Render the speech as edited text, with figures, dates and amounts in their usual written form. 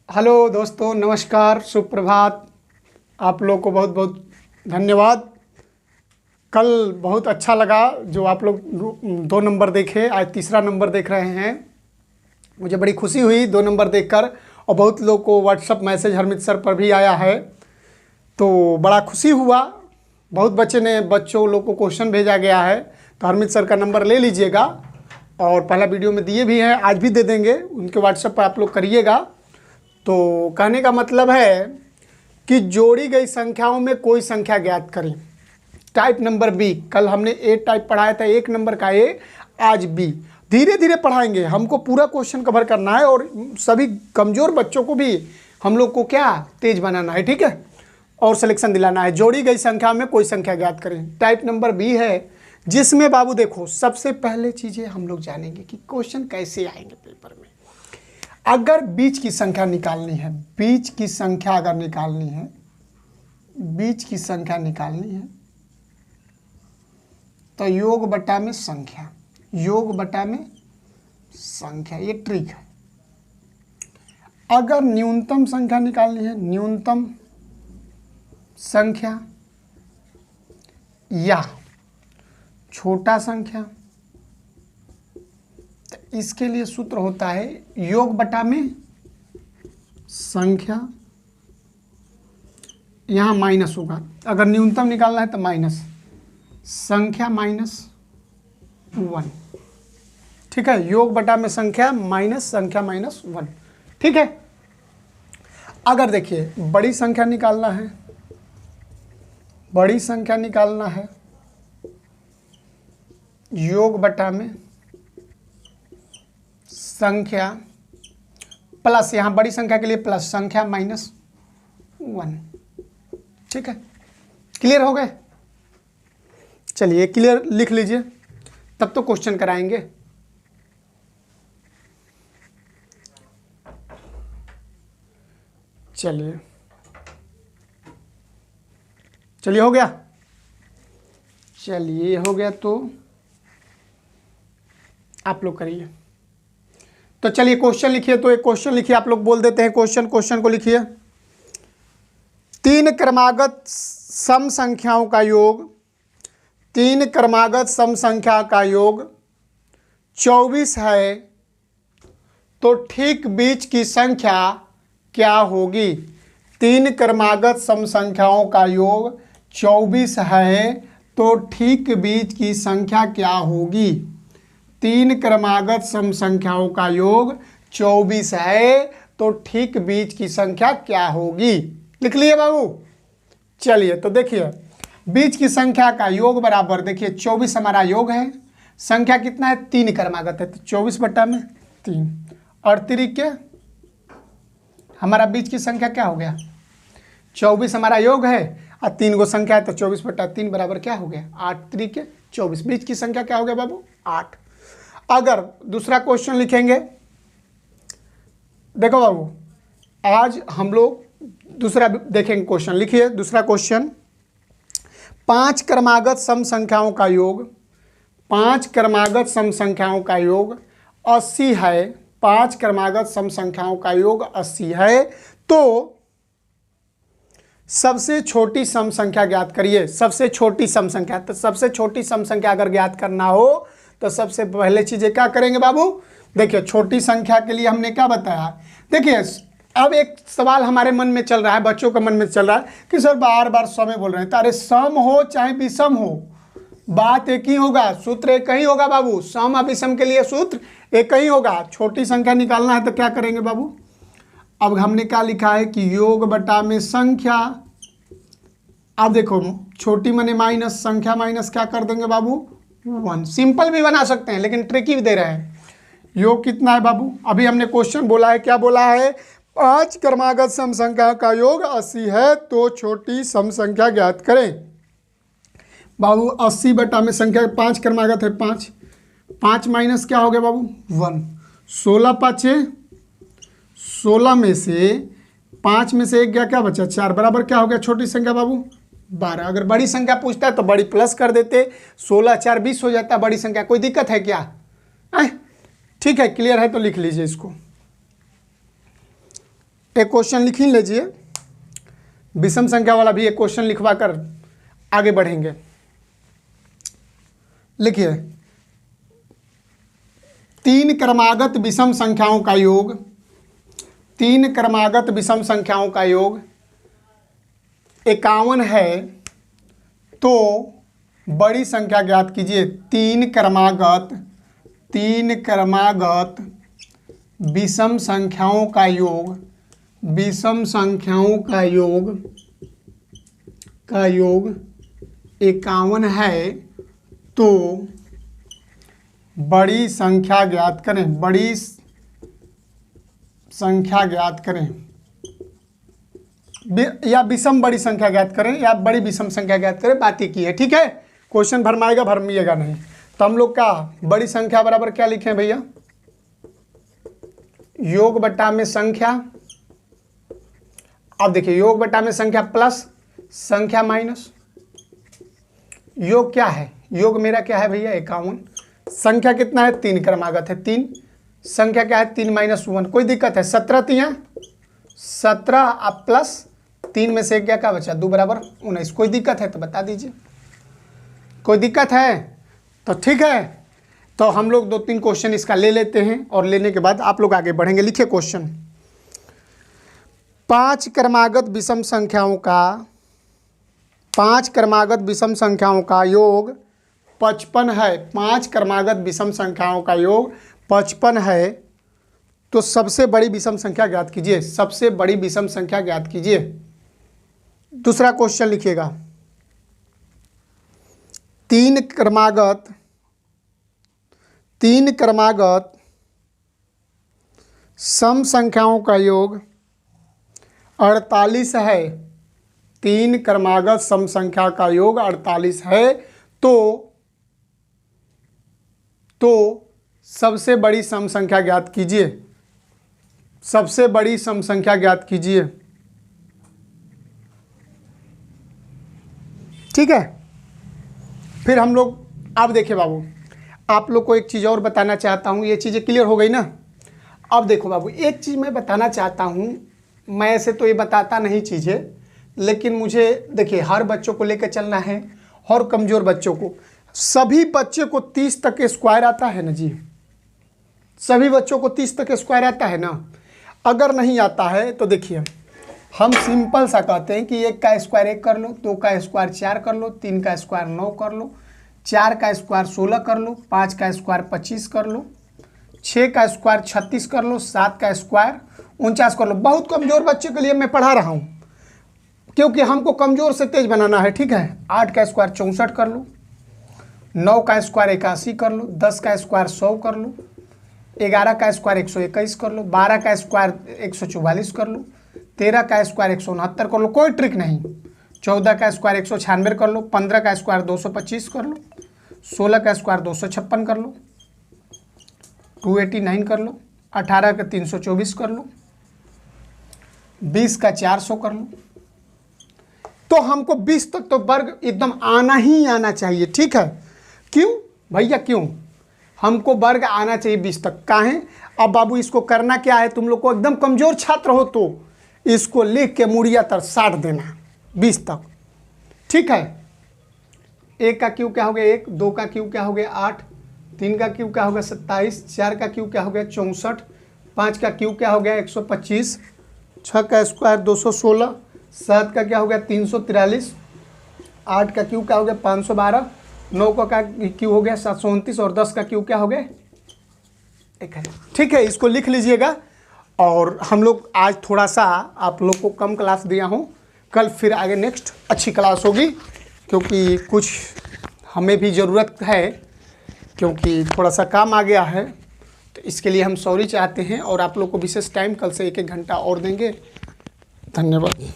Hello दोस्तों, नमस्कार, सुप्रभात। आप लोग को बहुत बहुत धन्यवाद। कल बहुत अच्छा लगा जो आप लोग 2 नंबर देखे, आज तीसरा नंबर देख रहे हैं। मुझे बड़ी खुशी हुई 2 नंबर देखकर, और बहुत लोग को व्हाट्सअप मैसेज हरमित सर पर भी आया है, तो बड़ा खुशी हुआ। बहुत बच्चों लोग को क्वेश्चन भेजा गया है, तो हरमित सर का नंबर ले लीजिएगा। और पहला वीडियो में दिए भी हैं, आज भी दे देंगे, उनके व्हाट्सएप पर आप लोग करिएगा। तो कहने का मतलब है कि जोड़ी गई संख्याओं में कोई संख्या ज्ञात करें। टाइप नंबर बी, कल हमने ए टाइप पढ़ाया था, 1 नंबर का ए, आज बी। धीरे धीरे पढ़ाएंगे, हमको पूरा क्वेश्चन कवर करना है, और सभी कमज़ोर बच्चों को भी हम लोग को क्या तेज बनाना है, ठीक है, और सिलेक्शन दिलाना है। जोड़ी गई संख्या में कोई संख्या ज्ञात करें, टाइप नंबर बी है, जिसमें बाबू देखो सबसे पहले चीज़ें हम लोग जानेंगे कि क्वेश्चन कैसे आएंगे पेपर में। अगर बीच की संख्या निकालनी है, बीच की संख्या अगर निकालनी है, बीच की संख्या निकालनी है, तो योग बटा में संख्या, योग बटा में संख्या, ये ट्रिक है। अगर न्यूनतम संख्या निकालनी है, न्यूनतम संख्या या छोटा संख्या, तो इसके लिए सूत्र होता है योग बटा में संख्या, यहाँ माइनस होगा। अगर न्यूनतम निकालना है तो माइनस संख्या माइनस 1, ठीक है। योग बटा में संख्या माइनस संख्या माइनस 1, ठीक है। अगर देखिए बड़ी संख्या निकालना है, बड़ी संख्या निकालना है, योग बटा में संख्या प्लस, यहाँ बड़ी संख्या के लिए प्लस संख्या माइनस 1, ठीक है। क्लियर हो गए? चलिए क्लियर लिख लीजिए, तब तो क्वेश्चन कराएंगे। चलिए चलिए हो गया, चलिए हो गया, तो आप लोग करिए। तो चलिए क्वेश्चन लिखिए, तो एक क्वेश्चन लिखिए, आप लोग बोल देते हैं क्वेश्चन को लिखिए। 3 क्रमागत सम संख्याओं का योग, 3 क्रमागत सम संख्या का योग 24 है, तो ठीक बीच की संख्या क्या होगी? 3 क्रमागत सम संख्याओं का योग 24 है, तो ठीक बीच की संख्या क्या होगी? 3 क्रमागत सम संख्याओं का योग 24 है, तो ठीक बीच की संख्या क्या होगी? लिख लिए बाबू? चलिए तो देखिए, बीच की संख्या का योग बराबर, देखिए 24 हमारा योग है, संख्या कितना है? 3 क्रमागत है, तो 24 बटा में 3, और त्रिके हमारा बीच की संख्या क्या हो गया? 24 हमारा योग है और 3 गो संख्या है, तो 24 बटा 3 बराबर क्या हो गया? 8 त्रिके 24। बीच की संख्या क्या हो गया बाबू? 8। अगर दूसरा क्वेश्चन लिखेंगे, देखो बाबू, आज हम लोग दूसरा देखेंगे क्वेश्चन। लिखिए दूसरा क्वेश्चन। 5 क्रमागत सम संख्याओं का योग, 5 क्रमागत सम संख्याओं का योग 80 है, 5 क्रमागत सम संख्याओं का योग 80 है, तो सबसे छोटी सम संख्या ज्ञात करिए। सबसे छोटी सम संख्या, तो सबसे छोटी सम संख्या अगर ज्ञात करना हो तो सबसे पहले चीजें क्या करेंगे बाबू? देखिए छोटी संख्या के लिए हमने क्या बताया, देखिए अब एक सवाल हमारे मन में चल रहा है, बच्चों के मन में चल रहा है कि सर बार बार समय बोल रहे हैं, तो अरे सम हो चाहे विषम हो, बात एक ही होगा, सूत्र एक ही होगा बाबू। सम और विषम के लिए सूत्र एक ही होगा। छोटी संख्या निकालना है तो क्या करेंगे बाबू? अब हमने क्या लिखा है कि योग बटा में संख्या। अब देखो छोटी माने माइनस, संख्या माइनस क्या कर देंगे बाबू? 1। सिंपल भी बना सकते हैं, लेकिन ट्रिकी भी दे रहे हैं। योग कितना है बाबू? अभी हमने क्वेश्चन बोला है, क्या बोला है? 5 क्रमागत सम संख्या का योग 80 है, तो छोटी सम संख्या ज्ञात करें। बाबू 80 बटा में संख्या 5 क्रमागत है, 5, 5 माइनस क्या हो गया बाबू? 1। 16 पाँचे 16 में से 5 में से 1 गया, क्या बचा? 4, बराबर क्या हो गया छोटी संख्या बाबू? 12। अगर बड़ी संख्या पूछता है तो बड़ी प्लस कर देते, 16 4 20 हो जाता बड़ी संख्या। कोई दिक्कत है क्या? ठीक है, क्लियर है तो लिख लीजिए इसको। एक क्वेश्चन लिख ही लीजिए, विषम संख्या वाला भी एक क्वेश्चन लिखवा कर आगे बढ़ेंगे। लिखिए, 3 क्रमागत विषम संख्याओं का योग, 3 क्रमागत विषम संख्याओं का योग 51 है, तो बड़ी संख्या ज्ञात कीजिए। 3 क्रमागत विषम संख्याओं का योग, विषम संख्याओं का योग 51 है, तो बड़ी संख्या ज्ञात करें, बड़ी संख्या ज्ञात करें, या विषम बड़ी संख्या ज्ञात करें या बड़ी विषम संख्या ज्ञात करें, बात ही की है। ठीक है, क्वेश्चन भरमाएगा भरमिएगा नहीं। तो हम लोग का बड़ी संख्या बराबर क्या लिखें भैया, योग बट्टा में संख्या। अब देखिए, योग बट्टा में संख्या प्लस संख्या माइनस। योग क्या है, योग मेरा क्या है भैया 51, संख्या कितना है 3 क्रमागत है 3, संख्या क्या है 3 माइनस 1, कोई दिक्कत है। 17 3 17 अब प्लस 3 में से 1 क्या बचा 2 बराबर 19, कोई दिक्कत है तो बता दीजिए, कोई दिक्कत है तो ठीक है। तो हम लोग 2-3 क्वेश्चन इसका ले लेते हैं और लेने के बाद आप लोग आगे बढ़ेंगे। लिखिए क्वेश्चन, 5 क्रमागत विषम संख्याओं का, 5 क्रमागत विषम संख्याओं का योग 55 है। 5 क्रमागत विषम संख्याओं का योग 55 है, तो सबसे बड़ी विषम संख्या ज्ञात कीजिए, सबसे बड़ी विषम संख्या ज्ञात कीजिए। दूसरा क्वेश्चन लिखिएगा, 3 क्रमागत सम संख्याओं का योग 48 है। 3 क्रमागत सम संख्या का योग 48 है, तो सबसे बड़ी सम संख्या ज्ञात कीजिए, सबसे बड़ी सम संख्या ज्ञात कीजिए। ठीक है, फिर हम लोग, अब देखिए बाबू, आप लोग को एक चीज़ और बताना चाहता हूँ, ये चीज़ें क्लियर हो गई ना। अब देखो बाबू, एक चीज़ मैं बताना चाहता हूँ, मैं ऐसे तो ये बताता नहीं चीज़ें, लेकिन मुझे देखिए हर बच्चों को लेकर चलना है, और कमज़ोर बच्चों को, सभी बच्चे को 30 तक स्क्वायर आता है ना जी, सभी बच्चों को 30 तक स्क्वायर आता है ना। अगर नहीं आता है तो देखिए, हम सिंपल सा कहते हैं कि 1 का स्क्वायर 1 कर लो, 2 का स्क्वायर 4 कर लो, 3 का स्क्वायर 9 कर लो, 4 का स्क्वायर 16 कर लो, 5 का स्क्वायर 25 कर लो, 6 का स्क्वायर 36 कर लो, 7 का स्क्वायर 49 कर लो। बहुत कमज़ोर बच्चे के लिए मैं पढ़ा रहा हूँ, क्योंकि हमको कमज़ोर से तेज बनाना है। ठीक है, 8 का स्क्वायर 64 कर लो, 9 का स्क्वायर 81 कर लो, 10 का स्क्वायर 100 कर लो, 11 का स्क्वायर 121 कर लो, 12 का स्क्वायर 144 कर लो, 13 का स्क्वायर 169 कर लो, कोई ट्रिक नहीं, 14 का स्क्वायर 196 कर लो, 15 का स्क्वायर 225 कर लो, 16 का स्क्वायर 256 कर लो, 289 कर लो, 18 का 324 कर लो, 20 का 400 कर लो। तो हमको 20 तक तो वर्ग एकदम आना ही आना चाहिए। ठीक है, क्यों भैया, क्यों हमको वर्ग आना चाहिए 20 तक, काहे। अब बाबू इसको करना क्या है, तुम लोग को एकदम कमज़ोर छात्र हो तो इसको लिख के मुड़िया तर साट देना 20 तक। ठीक है, 1 का क्यूब क्या हो गया 1, 2 का क्यूब क्या हो गया 8, 3 का क्यूब क्या हो गया 27, 4 का क्यूब क्या हो गया 64, 5 का क्यूब क्या हो गया 125, 6 का स्क्वायर 216, 7 का क्या हो गया 343, 8 का क्यूब क्या हो गया 512, 9 का क्यूब हो गया 729 और 10 का क्यूब क्या हो गया 1000। ठीक है, इसको लिख लीजिएगा। और हम लोग आज थोड़ा सा आप लोग को कम क्लास दिया हूँ, कल फिर आगे नेक्स्ट अच्छी क्लास होगी, क्योंकि कुछ हमें भी ज़रूरत है, क्योंकि थोड़ा सा काम आ गया है, तो इसके लिए हम सॉरी चाहते हैं। और आप लोग को विशेष टाइम कल से 1-1 घंटा और देंगे। धन्यवाद।